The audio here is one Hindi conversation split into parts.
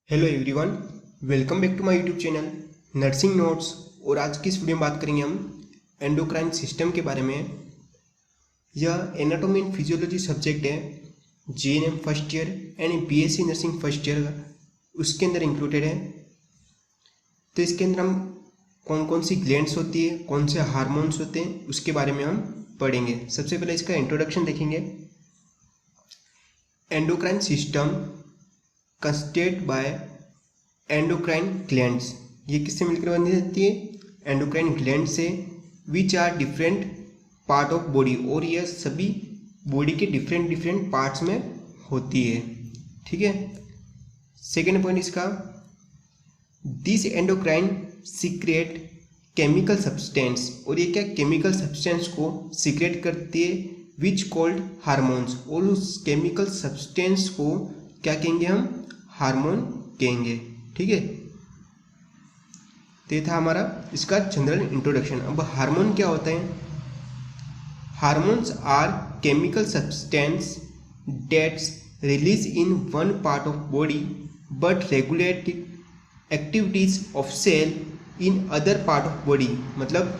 Hello everyone, welcome back to my YouTube channel nursing notes. और आज की इस वीडियो में बात करेंगे हम एंडोक्राइन सिस्टम के बारे में। यह एनाटॉमी एंड फिजियोलॉजी सब्जेक्ट है, GNM first year and BSc nursing first year उसके अंदर इंक्लूडेड है। तो इसके अंदर हम कौन कौन सी ग्लैंड्स होती है, कौन से हार्मोन्स होते हैं, उसके बारे में हम पढ़ेंगे। सबसे पहले इसका इंट्रोडक्शन देखेंगे। Endocrine system consisted by endocrine glands. ये किससे मिलकर बनी रहती है? एंडोक्राइन ग्लैंड से, which are different part of body. और यह सभी बॉडी के डिफरेंट डिफरेंट पार्ट्स में होती है। ठीक है। सेकेंड पॉइंट इसका, this endocrine secret chemical substance. और ये क्या केमिकल सब्सटेंस को सीक्रेट करती है, विच कॉल्ड हार्मोन्स। और उस केमिकल सब्सटेंस को क्या कहेंगे हम? हार्मोन कहेंगे। ठीक है। तो ये था हमारा इसका जनरल इंट्रोडक्शन। अब हार्मोन क्या होता है? Hormones are chemical substance that's release in one part of body but regulate activities of cell in other part of body. मतलब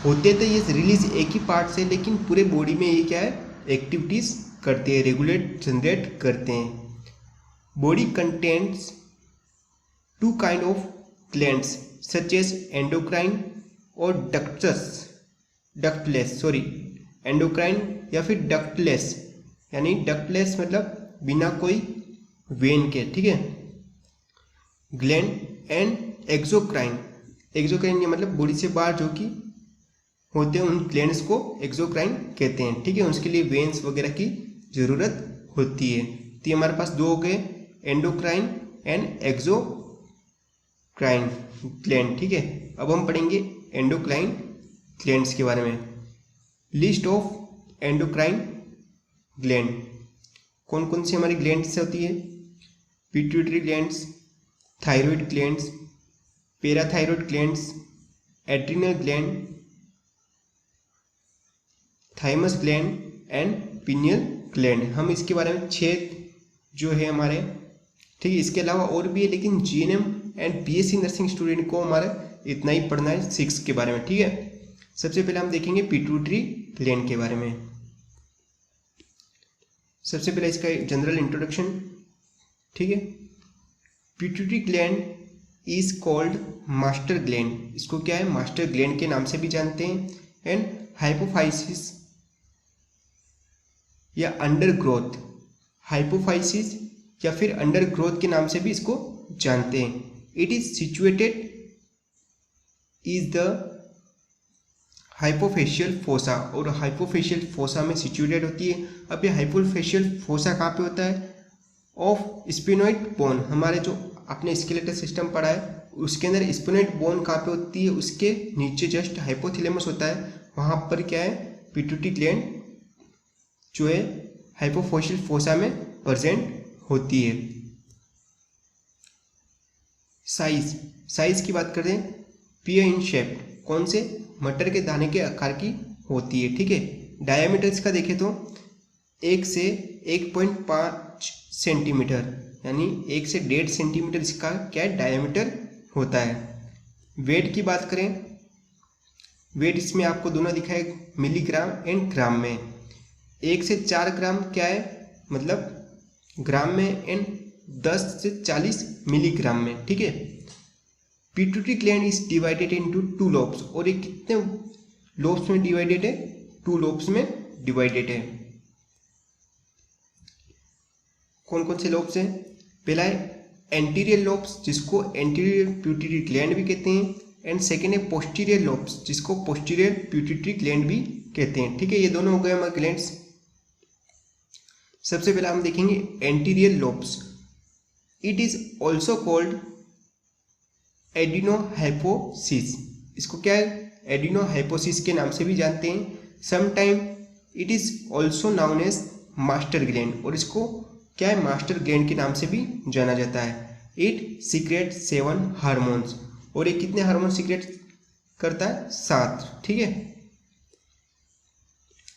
होते तो ये रिलीज एक ही पार्ट से, लेकिन पूरे बॉडी में ये क्या है? एक्टिविटीज करते हैं, रेगुलेट जनरेट करते हैं। Body contents two kind of glands such as endocrine और एंडोक्राइन या फिर डक्टलेस, यानी डक्टलेस मतलब बिना कोई वेन के। ठीक है। Gland and exocrine. एक्सोक्राइन ये मतलब बॉडी से बाहर जो कि होते हैं, उन ग्लैंड्स को एक्सोक्राइन कहते हैं। ठीक है। उसके लिए वेन्स वगैरह की जरूरत होती है। तो ये हमारे पास दो हो गए, एंडोक्राइन एंड एक्सोक्राइन ग्लैंड। ठीक है। अब हम पढ़ेंगे एंडोक्राइन ग्लैंड्स के बारे में। List of endocrine gland. कौन कौन सी हमारी ग्लैंड्स होती है? Pituitary glands, thyroid glands, parathyroid glands, adrenal gland, thymus gland and pineal gland. हम इसके बारे में 6 जो है हमारे, ठीक है। इसके अलावा और भी है, लेकिन GNM and BSc nursing student को हमारा इतना ही पढ़ना है 6 के बारे में। ठीक है। सबसे पहले हम देखेंगे पिट्यूटरी ग्लैंड के बारे में। सबसे पहले इसका जनरल इंट्रोडक्शन। ठीक है। Pituitary gland is called master gland. इसको क्या है? मास्टर ग्लैंड के नाम से भी जानते हैं। एंड हाइपोफाइसिस या अंडर ग्रोथ, हाइपोफाइसिस या फिर अंडर ग्रोथ के नाम से भी इसको जानते हैं। It is situated is the hypophyseal fossa. और हाइपोफेशियल फोसा में सिचुएटेड होती है। अब ये हाइपोफेशियल फोसा कहाँ पे होता है? Of sphenoid bone. हमारे जो आपने स्केलेटल सिस्टम पढ़ा है, उसके अंदर स्पिनोइड बोन कहाँ पे होती है? उसके नीचे जस्ट हाइपोथैलेमस होता है। वहाँ पर क्या है? पिट्यूटरी ग्लैंड जो है हाइपोफेशियल फोसा में प्रेजेंट होती है। साइज की बात करें, पियर इन शेप, कौन से? मटर के दाने के आकार की होती है। ठीक है। डायमीटर इसका देखें तो 1 से 1.5 सेंटीमीटर, यानी 1 से 1.5 सेंटीमीटर इसका क्या है? डायमीटर होता है। वेट की बात करें, वेट इसमें आपको दोनों दिखा है, मिलीग्राम एंड ग्राम में। 1 से 4 ग्राम क्या है? मतलब ग्राम में, एंड 10 से 40 मिलीग्राम में। ठीक है। Pituitary gland is divided into 2 lobes. और ये कितने लोब्स में डिवाइडेड है? 2 लोब्स में डिवाइडेड है। कौन कौन से लोब्स हैं? पहला है एंटीरियर लोब्स, जिसको एंटीरियर पिट्यूटरी ग्लैंड भी कहते हैं। एंड सेकेंड है पोस्टीरियर लोब्स, जिसको पोस्टीरियर पिट्यूटरी ग्लैंड भी कहते हैं। ठीक है। ये दोनों हो गए हमारे ग्लैंड्स। सबसे पहले हम देखेंगे anterior lobes. It is also called adenohypophysis. इसको क्या है? एडिनोहाइपोसिस के नाम से भी जानते हैं। Sometime it is also known as master gland. और इसको क्या है? मास्टर ग्लैंड के नाम से भी जाना जाता है। It secret 7 hormones. और ये कितने हार्मोन सीक्रेट करता है? 7। ठीक है।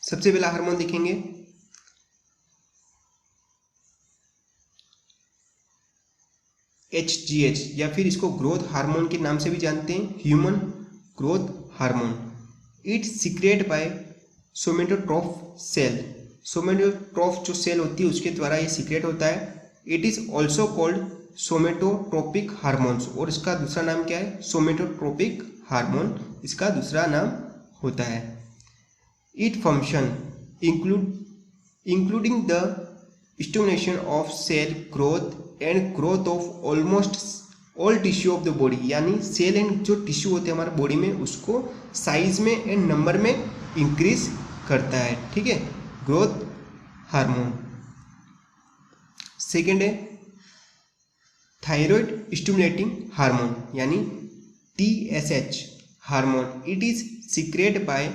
सबसे पहला हार्मोन देखेंगे HGH या फिर इसको ग्रोथ हार्मोन के नाम से भी जानते हैं, human growth hormone. It secrete by somatotroph cell, somatotroph जो सेल होती है उसके द्वारा ये सीक्रेट होता है। It is also called somatotropic hormones, और इसका दूसरा नाम क्या है, सोमेटोट्रोपिक हार्मोन इसका दूसरा नाम होता है। It function including the stimulation of cell growth and growth of almost all tissue of the body, यानी सेल एंड जो टिश्यू होते हैं हमारे बॉडी में उसको साइज में एंड नंबर में इंक्रीज करता है, ठीक है, ग्रोथ हार्मोन। सेकेंड है थायराइड स्टिमुलेटिंग हार्मोन यानी TSH hormone. It is secrete by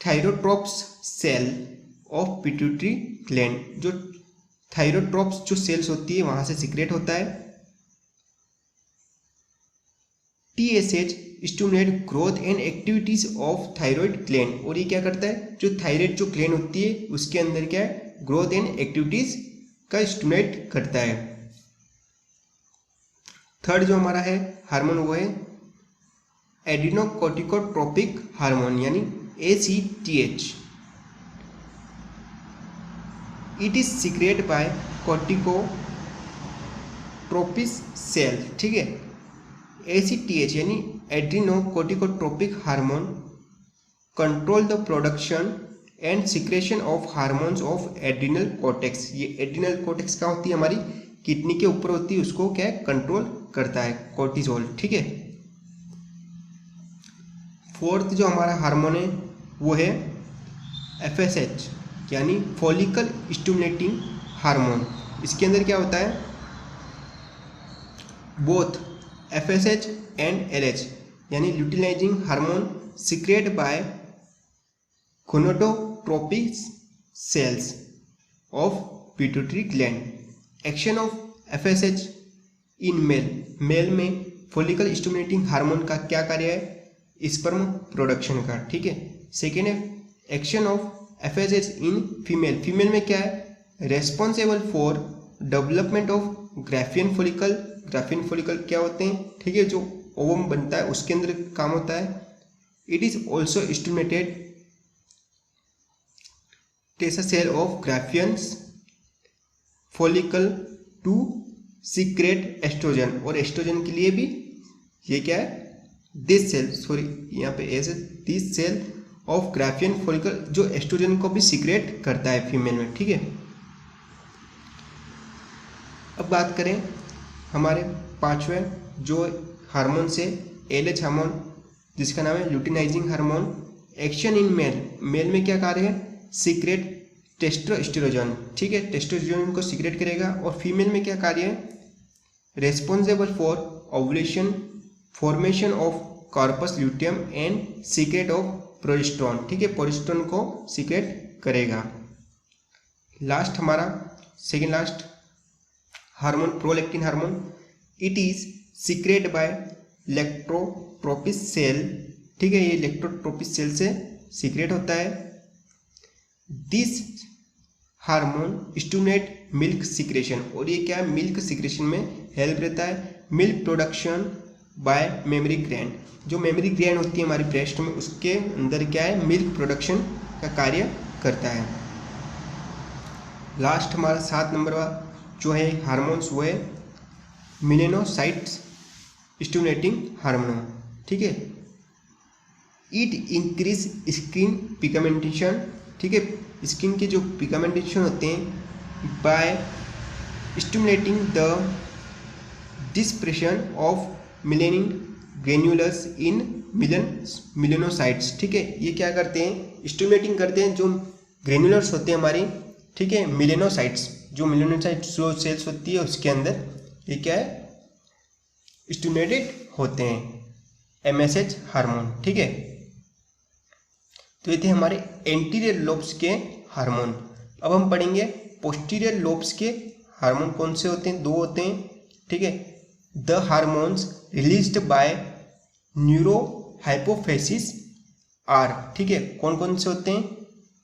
thyrotropes cell of pituitary gland, जो थायरोट्रोप्स जो सेल्स होती है वहां से सीक्रेट होता है। TSH stimulate growth and activities of thyroid gland, और ये क्या करता है, जो थायराइड जो ग्लैंड होती है उसके अंदर क्या है, ग्रोथ एंड एक्टिविटीज का स्टिमुलेट करता है। थर्ड जो हमारा है हार्मोन वो है एड्रेनोकोर्टिकोट्रोपिक हार्मोन यानी ACTH। It is secrete by corticotropes cell, ठीक है। ACTH यानी adrenocorticotropic hormone control the production and secretion of hormones of adrenal cortex. ये एड्रिनल कॉर्टेक्स क्या होती है, हमारी किडनी के ऊपर होती है, उसको क्या कंट्रोल करता है, कोर्टिसोल, ठीक है। फोर्थ जो हमारा हार्मोन है वो है FSH यानी फॉलिकल स्टिमुलेटिंग हार्मोन। इसके अंदर क्या होता है, बोथ FSH एंड LH यानी luteinizing hormone secrete by gonadotropic cells of pituitary gland. Action of FSH in male में फॉलिकल स्टिमुलेटिंग हार्मोन का क्या कार्य है, स्पर्म प्रोडक्शन का, ठीक है। सेकेंड है action of FSH in female में क्या है, responsible for development of Graafian follicle. Graafian follicle क्या होते हैं, ठीक है, जो ओवम बनता है उसके अंदर काम होता है। It is also stimulated theca cell of graafian follicle to secrete estrogen, और एस्ट्रोजन के लिए भी ये क्या है, दिस सेल, सॉरी यहाँ पे ऐसे this cell of Graafian follicle जो एस्ट्रोजन को भी सीक्रेट करता है फीमेल में, ठीक है। अब बात करें हमारे पांचवें जो हार्मोन से LH हार्मोन जिसका नाम है luteinizing hormone. Action in male में क्या कार्य है, सीक्रेट टेस्टोस्टेरोन, ठीक है, टेस्टोस्टेरोन को सीक्रेट करेगा। और फीमेल में क्या कार्य है, responsible for ovulation, formation of corpus luteum and secrete of progesterone, ठीक है, प्रोजेस्टेरोन को सीक्रेट करेगा। लास्ट हमारा second last hormone prolactin hormone. It is secrete by lactotropes cell, ठीक है, ये इलेक्ट्रोट्रोपिस सेल से सीक्रेट होता है। This hormone stimulate milk secretion, और ये क्या है, मिल्क सिक्रेशन में हेल्प रहता है। Milk production by mammary gland, जो मेमरी ग्लैंड होती है हमारी ब्रेस्ट में उसके अंदर क्या है, मिल्क प्रोडक्शन का कार्य करता है। लास्ट हमारा 7 नंबर जो है हार्मोन्स वो है मेलानोसाइट्स स्टिमुलेटिंग हार्मोन, ठीक है। इट इंक्रीज स्किन पिगमेंटेशन, ठीक है, स्किन के जो पिगमेंटेशन होते हैं by stimulating the dispersion of melanin granules in melanocytes, ठीक है। ये क्या करते हैं, स्टिमुलेटिंग करते हैं जो ग्रेन्यूलर्स होते हैं हमारी, ठीक है, मेलानोसाइट्स, जो मेलानोसाइट्स जो सेल्स होती है उसके अंदर ये क्या है, स्टिमुलेटेड होते हैं MSH हार्मोन, ठीक है। तो ये थे हमारे एंटीरियर लोब्स के हार्मोन। अब हम पढ़ेंगे पोस्टीरियर लोब्स के हार्मोन कौन से होते हैं, 2 होते हैं, ठीक है। The hormones released by neuro hypophysis are, ठीक है, कौन कौन से होते हैं,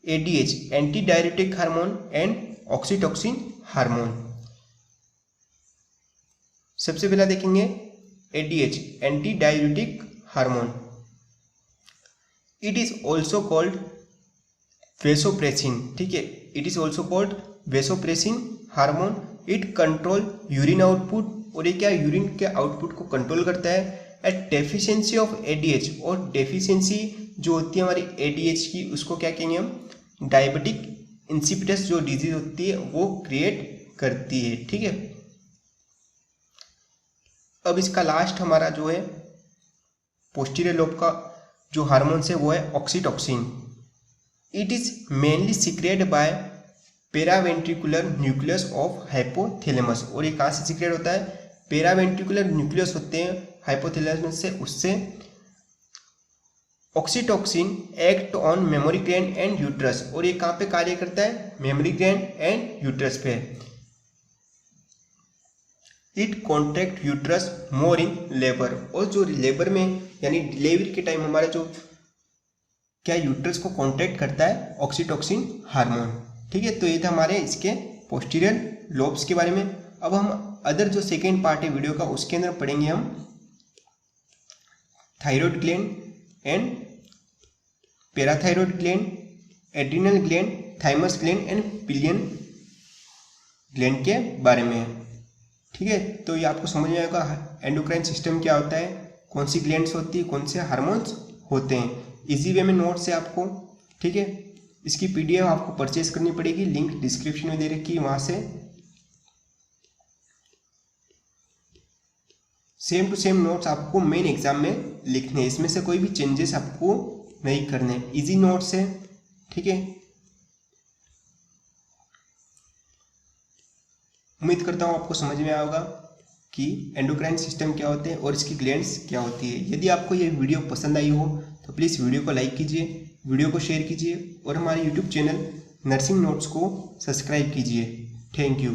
ADH anti diuretic hormone and oxytocin hormone. सबसे पहला देखेंगे ADH, anti diuretic hormone. It is also called vasopressin, ठीक है, it is also called vasopressin hormone. It control urine output, और ये क्या यूरिन के आउटपुट को कंट्रोल करता है। एट डेफिशिएंसी ऑफ ADH, और डेफिशिएंसी जो होती है हमारी ADH की उसको क्या कहेंगे हम, डायबिटिक इंसिपिडस जो डिजीज होती है वो क्रिएट करती है, ठीक है। अब इसका लास्ट हमारा जो है पोस्टीरियर लोब का जो हार्मोन्स है वो है oxytocin. It is mainly secrete by paraventricular nucleus of hypothalamus, और ये कहाँ से सीक्रेट होता है, पेरावेंट्रिकुलर न्यूक्लियस होते हैं हाइपोथैलेमस से, उससे oxytocin act on memory gland and uterus, और ये कहाँ पे कार्य करता है, मेमोरी ग्लैंड एंड यूट्रस पे। It contract uterus more in labour, और जो लेबर में यानी डिलीवरी के टाइम हमारा जो क्या यूट्रस को कॉन्ट्रैक्ट करता है, ऑक्सीटोसिन हार्मोन, ठीक है। तो ये था हमारे इसके पोस्टीरियर लोब्स के बारे में। अब हम अदर जो सेकेंड पार्ट है वीडियो का उसके अंदर पढ़ेंगे हम thyroid gland and parathyroid gland, adrenal gland, thymus gland and pillion gland के बारे में, ठीक है। तो ये आपको समझ में आएगा एंडोक्राइन सिस्टम क्या होता है, कौन सी ग्लैंड्स होती है, कौन से हार्मोन्स होते हैं। इजी वे में नोट्स है आपको, ठीक है। इसकी PDF आपको परचेज करनी पड़ेगी, लिंक डिस्क्रिप्शन में दे रखी है, वहां से सेम टू सेम नोट्स आपको मेन एग्जाम में लिखने हैं, इसमें से कोई भी चेंजेस आपको नहीं करने, इजी नोट्स है, ठीक है। उम्मीद करता हूँ आपको समझ में आएगा कि एंडोक्राइन सिस्टम क्या होते हैं और इसकी ग्लैंड्स क्या होती है। यदि आपको ये वीडियो पसंद आई हो तो प्लीज़ वीडियो को लाइक कीजिए, वीडियो को शेयर कीजिए और हमारे YouTube चैनल नर्सिंग नोट्स को सब्सक्राइब कीजिए। Thank you.